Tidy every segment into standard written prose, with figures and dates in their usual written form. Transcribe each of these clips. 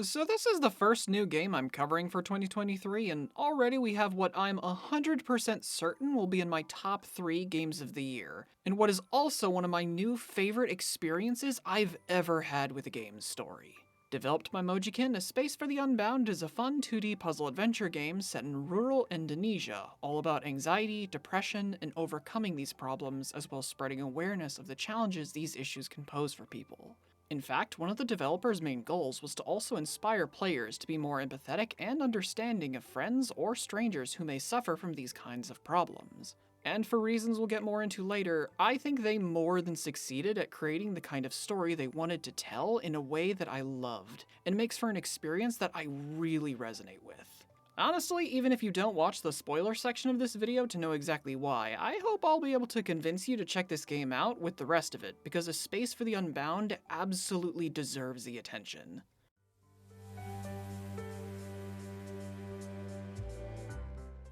So this is the first new game I'm covering for 2023, and already we have what I'm 100% certain will be in my top 3 games of the year, and what is also one of my new favorite experiences I've ever had with a game's story. Developed by Mojikin, A Space for the Unbound is a fun 2D puzzle adventure game set in rural Indonesia, all about anxiety, depression, and overcoming these problems, as well as spreading awareness of the challenges these issues can pose for people. In fact, one of the developers' main goals was to also inspire players to be more empathetic and understanding of friends or strangers who may suffer from these kinds of problems. And for reasons we'll get more into later, I think they more than succeeded at creating the kind of story they wanted to tell in a way that I loved, and makes for an experience that I really resonate with. Honestly, even if you don't watch the spoiler section of this video to know exactly why, I hope I'll be able to convince you to check this game out with the rest of it, because A Space for the Unbound absolutely deserves the attention.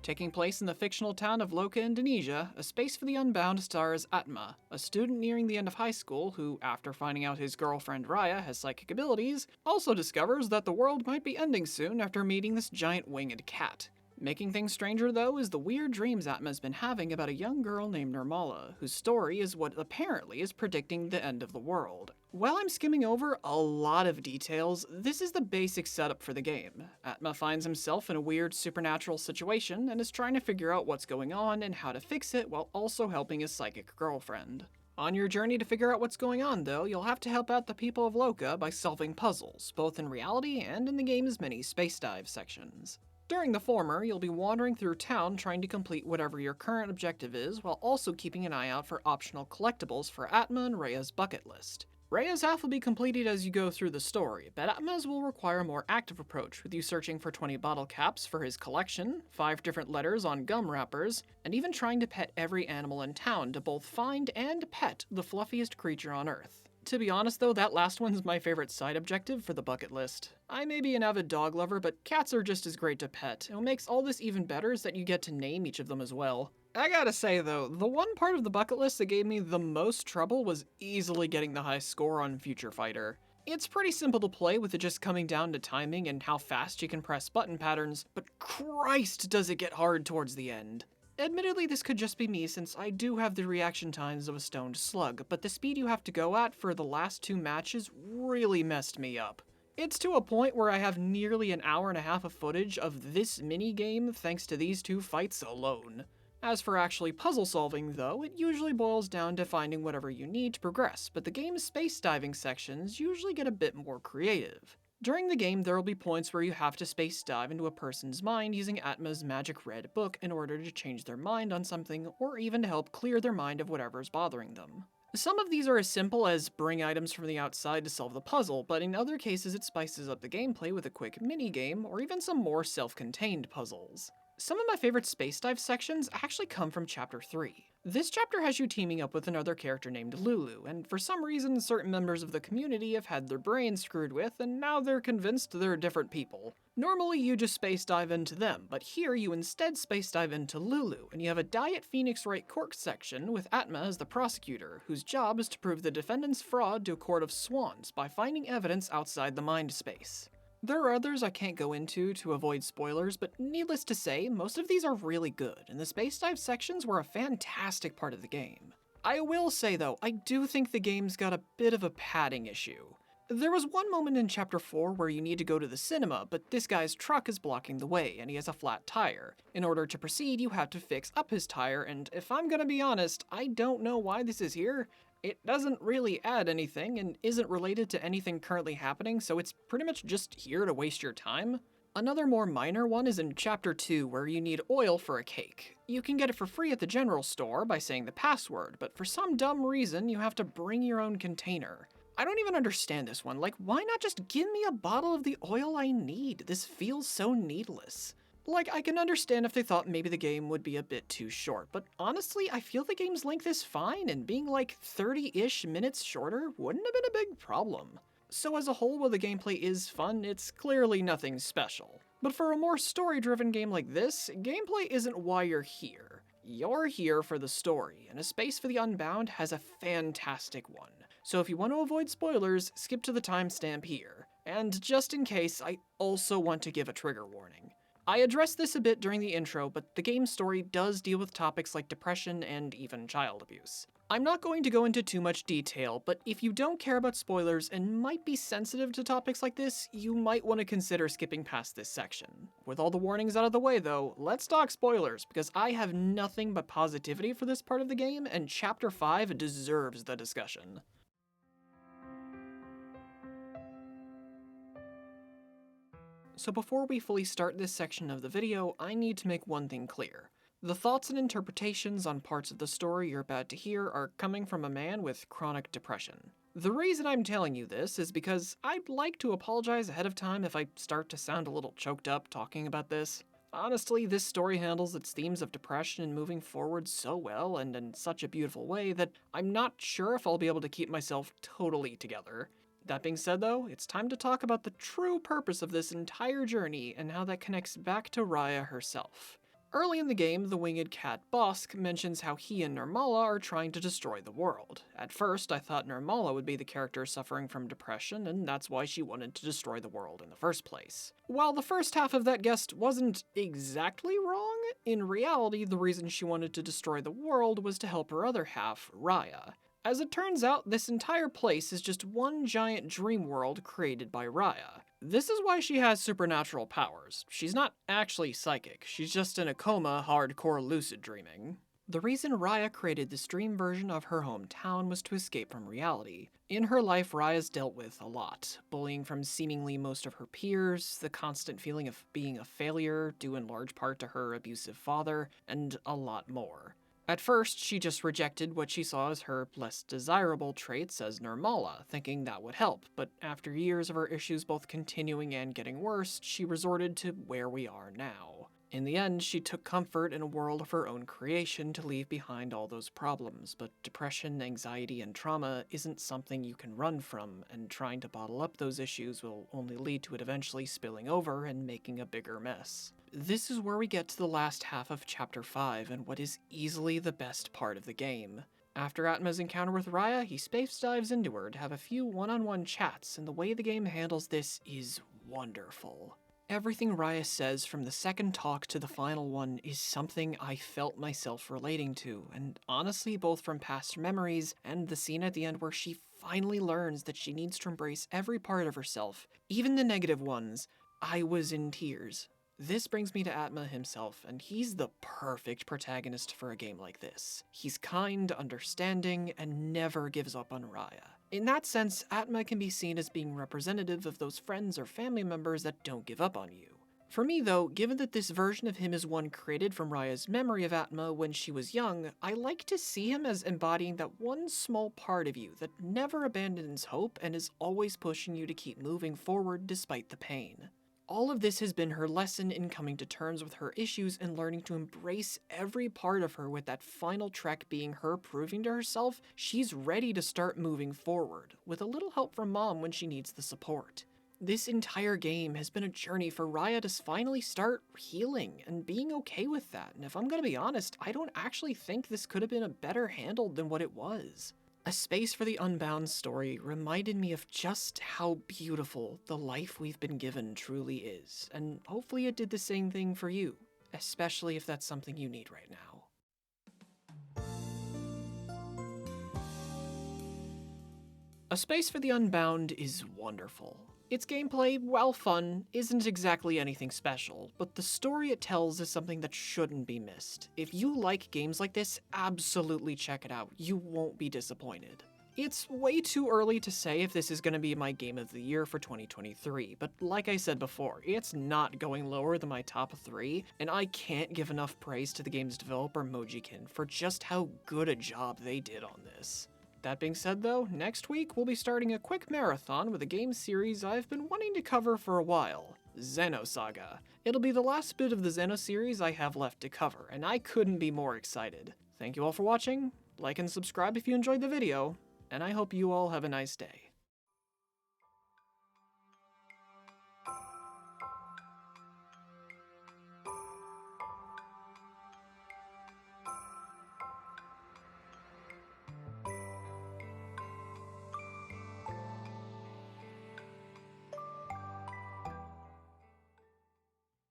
Taking place in the fictional town of Loka, Indonesia, A Space for the Unbound stars Atma, a student nearing the end of high school who, after finding out his girlfriend Raya has psychic abilities, also discovers that the world might be ending soon after meeting this giant winged cat. Making things stranger, though, is the weird dreams Atma's been having about a young girl named Nirmala, whose story is what apparently is predicting the end of the world. While I'm skimming over a lot of details, this is the basic setup for the game. Atma finds himself in a weird supernatural situation and is trying to figure out what's going on and how to fix it while also helping his psychic girlfriend. On your journey to figure out what's going on, though, you'll have to help out the people of Loka by solving puzzles, both in reality and in the game's many space dive sections. During the former, you'll be wandering through town trying to complete whatever your current objective is, while also keeping an eye out for optional collectibles for Atma and Rhea's bucket list. Rhea's half will be completed as you go through the story, but Atma's will require a more active approach, with you searching for 20 bottle caps for his collection, 5 different letters on gum wrappers, and even trying to pet every animal in town to both find and pet the fluffiest creature on Earth. To be honest though, that last one's my favorite side objective for the bucket list. I may be an avid dog lover, but cats are just as great to pet, and what makes all this even better is that you get to name each of them as well. I gotta say though, the one part of the bucket list that gave me the most trouble was easily getting the high score on Future Fighter. It's pretty simple to play with it just coming down to timing and how fast you can press button patterns, but Christ does it get hard towards the end. Admittedly, this could just be me since I do have the reaction times of a stoned slug, but the speed you have to go at for the last 2 matches really messed me up. It's to a point where I have nearly an hour and a half of footage of this minigame thanks to these 2 fights alone. As for actually puzzle solving though, it usually boils down to finding whatever you need to progress, but the game's space diving sections usually get a bit more creative. During the game, there will be points where you have to space dive into a person's mind using Atma's magic red book in order to change their mind on something, or even to help clear their mind of whatever's bothering them. Some of these are as simple as bring items from the outside to solve the puzzle, but in other cases it spices up the gameplay with a quick mini-game, or even some more self-contained puzzles. Some of my favorite space dive sections actually come from Chapter 3. This chapter has you teaming up with another character named Lulu, and for some reason certain members of the community have had their brains screwed with and now they're convinced they're different people. Normally you just space dive into them, but here you instead space dive into Lulu, and you have a Diet Phoenix Wright Cork section with Atma as the prosecutor, whose job is to prove the defendant's fraud to a court of swans by finding evidence outside the mind space. There are others I can't go into to avoid spoilers, but needless to say, most of these are really good, and the space dive sections were a fantastic part of the game. I will say though, I do think the game's got a bit of a padding issue. There was one moment in Chapter 4 where you need to go to the cinema, but this guy's truck is blocking the way, and he has a flat tire. In order to proceed, you have to fix up his tire, and if I'm gonna be honest, I don't know why this is here. It doesn't really add anything, and isn't related to anything currently happening, so it's pretty much just here to waste your time. Another more minor one is in Chapter 2, where you need oil for a cake. You can get it for free at the general store by saying the password, but for some dumb reason, you have to bring your own container. I don't even understand this one, like why not just give me a bottle of the oil I need? This feels so needless. Like, I can understand if they thought maybe the game would be a bit too short, but honestly, I feel the game's length is fine, and being like 30-ish minutes shorter wouldn't have been a big problem. So as a whole, while the gameplay is fun, it's clearly nothing special. But for a more story-driven game like this, gameplay isn't why you're here. You're here for the story, and A Space for the Unbound has a fantastic one. So if you want to avoid spoilers, skip to the timestamp here. And just in case, I also want to give a trigger warning. I addressed this a bit during the intro, but the game's story does deal with topics like depression and even child abuse. I'm not going to go into too much detail, but if you don't care about spoilers and might be sensitive to topics like this, you might want to consider skipping past this section. With all the warnings out of the way though, let's talk spoilers, because I have nothing but positivity for this part of the game, and Chapter 5 deserves the discussion. So before we fully start this section of the video, I need to make one thing clear. The thoughts and interpretations on parts of the story you're about to hear are coming from a man with chronic depression. The reason I'm telling you this is because I'd like to apologize ahead of time if I start to sound a little choked up talking about this. Honestly, this story handles its themes of depression and moving forward so well and in such a beautiful way that I'm not sure if I'll be able to keep myself totally together. That being said though, it's time to talk about the true purpose of this entire journey and how that connects back to Raya herself. Early in the game, the winged cat Bosk mentions how he and Nirmala are trying to destroy the world. At first, I thought Nirmala would be the character suffering from depression, and that's why she wanted to destroy the world in the first place. While the first half of that guess wasn't exactly wrong, in reality, the reason she wanted to destroy the world was to help her other half, Raya. As it turns out, this entire place is just one giant dream world created by Raya. This is why she has supernatural powers. She's not actually psychic, she's just in a coma, hardcore lucid dreaming. The reason Raya created this dream version of her hometown was to escape from reality. In her life, Raya's dealt with a lot. Bullying from seemingly most of her peers, the constant feeling of being a failure, due in large part to her abusive father, and a lot more. At first, she just rejected what she saw as her less desirable traits as Nirmala, thinking that would help, but after years of her issues both continuing and getting worse, she resorted to where we are now. In the end, she took comfort in a world of her own creation to leave behind all those problems, but depression, anxiety, and trauma isn't something you can run from, and trying to bottle up those issues will only lead to it eventually spilling over and making a bigger mess. This is where we get to the last half of Chapter 5 and what is easily the best part of the game. After Atma's encounter with Raya, he space dives into her to have a few one-on-one chats, and the way the game handles this is wonderful. Everything Raya says from the second talk to the final one is something I felt myself relating to, and honestly both from past memories and the scene at the end where she finally learns that she needs to embrace every part of herself, even the negative ones. I was in tears. This brings me to Atma himself, and he's the perfect protagonist for a game like this. He's kind, understanding, and never gives up on Raya. In that sense, Atma can be seen as being representative of those friends or family members that don't give up on you. For me though, given that this version of him is one created from Raya's memory of Atma when she was young, I like to see him as embodying that one small part of you that never abandons hope and is always pushing you to keep moving forward despite the pain. All of this has been her lesson in coming to terms with her issues and learning to embrace every part of her, with that final trek being her proving to herself she's ready to start moving forward, with a little help from Mom when she needs the support. This entire game has been a journey for Raya to finally start healing and being okay with that, and if I'm gonna be honest, I don't actually think this could have been a better handled than what it was. A Space for the Unbound story reminded me of just how beautiful the life we've been given truly is, and hopefully it did the same thing for you, especially if that's something you need right now. A Space for the Unbound is wonderful. Its gameplay, while fun, isn't exactly anything special, but the story it tells is something that shouldn't be missed. If you like games like this, absolutely check it out. You won't be disappointed. It's way too early to say if this is going to be my game of the year for 2023, but like I said before, it's not going lower than my top 3, and I can't give enough praise to the game's developer Mojikin for just how good a job they did on this. That being said though, next week we'll be starting a quick marathon with a game series I've been wanting to cover for a while, Xenosaga. It'll be the last bit of the Xeno series I have left to cover, and I couldn't be more excited. Thank you all for watching, like and subscribe if you enjoyed the video, and I hope you all have a nice day.